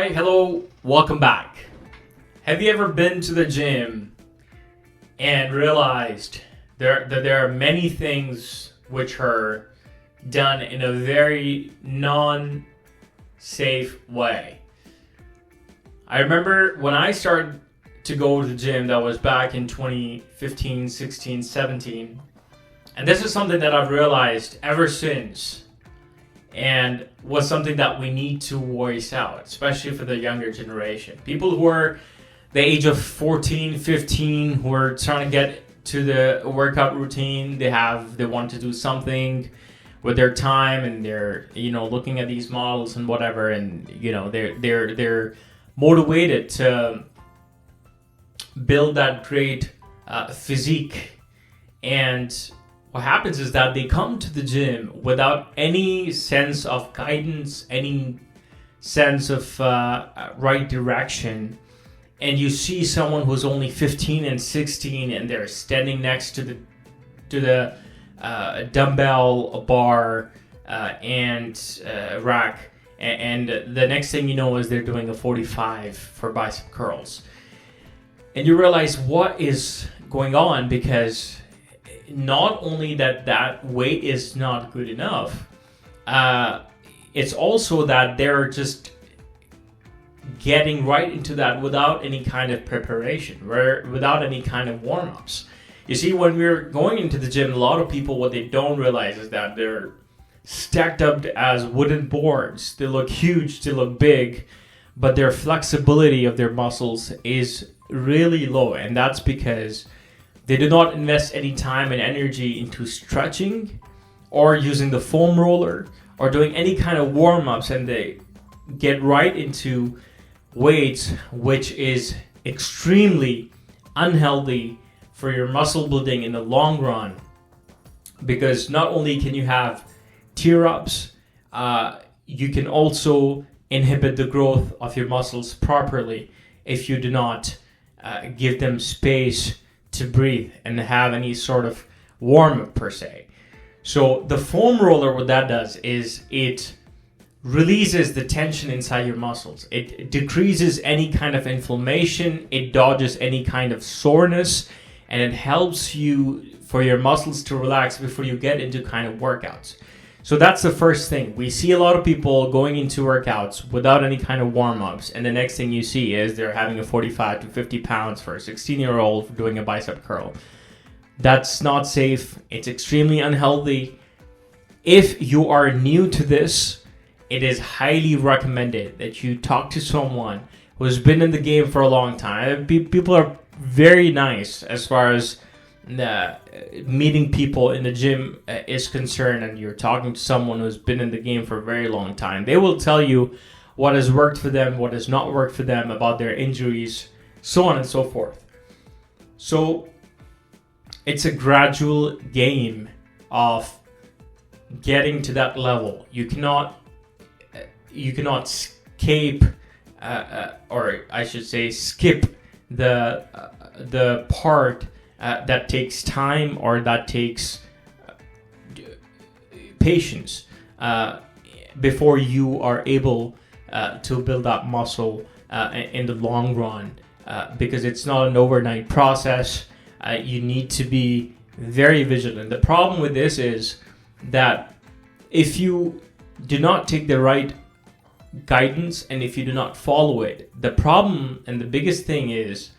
Hi, hello, welcome back. Have you ever been to the gym and realized that there are many things which are done in a very non-safe way? I remember when I started to go to the gym, that was back in 2015, 16, 17. And this is something that I've realized ever since, and was something that we need to voice out, especially for the younger generation. People who are the age of 14, 15, who are trying to get to the workout routine, they want to do something with their time, and they're, looking at these models and whatever, and, they're motivated to build that great physique. And what happens is that they come to the gym without any sense of guidance, any sense of right direction. And you see someone who's only 15 and 16, and they're standing next to the dumbbell bar and rack. And the next thing you know is they're doing a 45 for bicep curls. And you realize what is going on, because not only that weight is not good enough, it's also that they're just getting right into that without any kind of preparation, without any kind of warm-ups. You see, when we're going into the gym, a lot of people, what they don't realize is that they're stacked up as wooden boards. They look huge, they look big, but their flexibility of their muscles is really low, and that's because they do not invest any time and energy into stretching or using the foam roller or doing any kind of warm-ups, and they get right into weights, which is extremely unhealthy for your muscle building in the long run. Because not only can you have tear-ups, you can also inhibit the growth of your muscles properly if you do not give them space to breathe and have any sort of warm-up per se. So the foam roller, what that does is it releases the tension inside your muscles. It decreases any kind of inflammation, it dodges any kind of soreness, and it helps you for your muscles to relax before you get into kind of workouts. So that's the first thing. We see a lot of people going into workouts without any kind of warm-ups, and the next thing you see is they're having a 45 to 50 pounds for a 16-year-old doing a bicep curl. That's not safe. It's extremely unhealthy. If you are new to this, it is highly recommended that you talk to someone who has been in the game for a long time. People are very nice as far as meeting people in the gym is concerned, and you're talking to someone who's been in the game for a very long time. They will tell you what has worked for them, what has not worked for them, about their injuries, so on and so forth. So it's a gradual game of getting to that level. You cannot escape, or I should say skip the part that takes time, or that takes patience before you are able to build up muscle in the long run, because it's not an overnight process. You need to be very vigilant. The problem with this is that if you do not take the right guidance and if you do not follow it, the problem and the biggest thing is,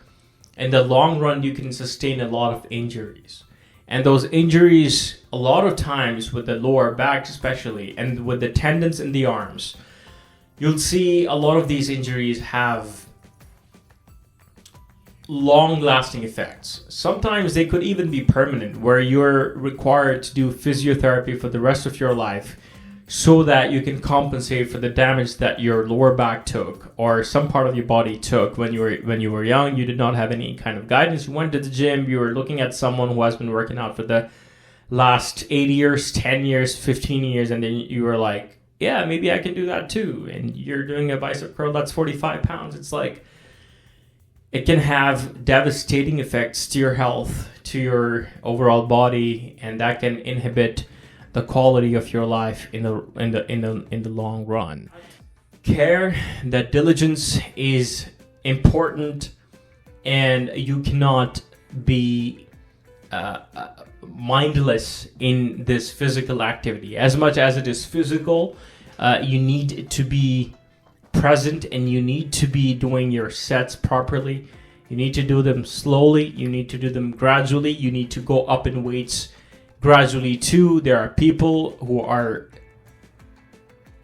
in the long run, you can sustain a lot of injuries. And those injuries, a lot of times with the lower back especially, and with the tendons in the arms, you'll see a lot of these injuries have long-lasting effects. Sometimes they could even be permanent, where you're required to do physiotherapy for the rest of your life so that you can compensate for the damage that your lower back took, or some part of your body took when you were young. You did not have any kind of guidance. You went to the gym, you were looking at someone who has been working out for the last 8 years, 10 years, 15 years, and then you were like, yeah, maybe I can do that too. And you're doing a bicep curl that's 45 pounds. It's like, it can have devastating effects to your health, to your overall body, and that can inhibit the quality of your life in the long run. care, that diligence is important, and you cannot be mindless in this physical activity. As much as it is physical, you need to be present, and you need to be doing your sets properly. You need to do them slowly. You need to do them gradually. You need to go up in weights gradually too. There are people who are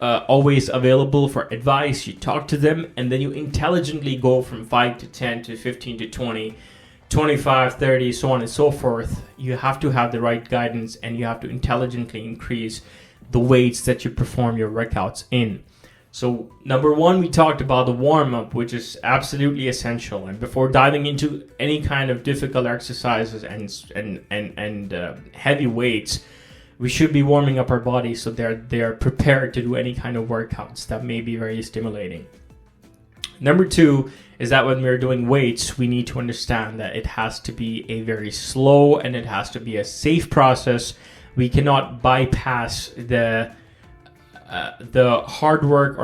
always available for advice. You talk to them, and then you intelligently go from 5 to 10 to 15 to 20, 25, 30, so on and so forth. You have to have the right guidance, and you have to intelligently increase the weights that you perform your workouts in. So number one, we talked about the warm-up, which is absolutely essential. And before diving into any kind of difficult exercises and heavy weights, we should be warming up our body so they're prepared to do any kind of workouts that may be very stimulating. Number two is that when we're doing weights, we need to understand that it has to be a very slow and it has to be a safe process. We cannot bypass the hard work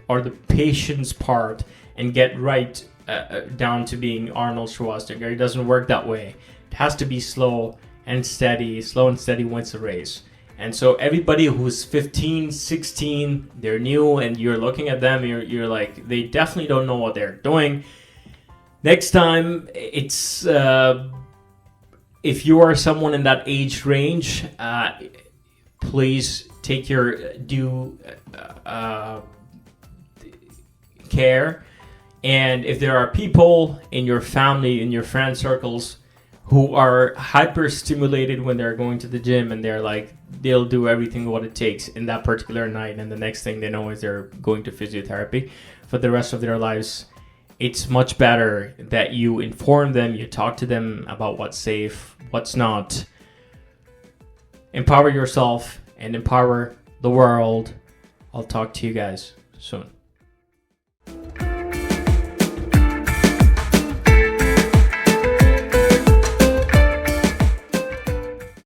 or the patience part and get right down to being Arnold Schwarzenegger. It doesn't work that way. It has to be slow and steady. Slow and steady wins the race. And so everybody who's 15, 16, they're new, and you're looking at them, you're like, they definitely don't know what they're doing. Next time, it's if you are someone in that age range, please take your due care. And if there are people in your family, in your friend circles, who are hyper stimulated when they're going to the gym, and they're like, they'll do everything what it takes in that particular night, and the next thing they know is they're going to physiotherapy for the rest of their lives, it's much better that you inform them, you talk to them about what's safe, what's not. Empower yourself and empower the world. I'll talk to you guys soon.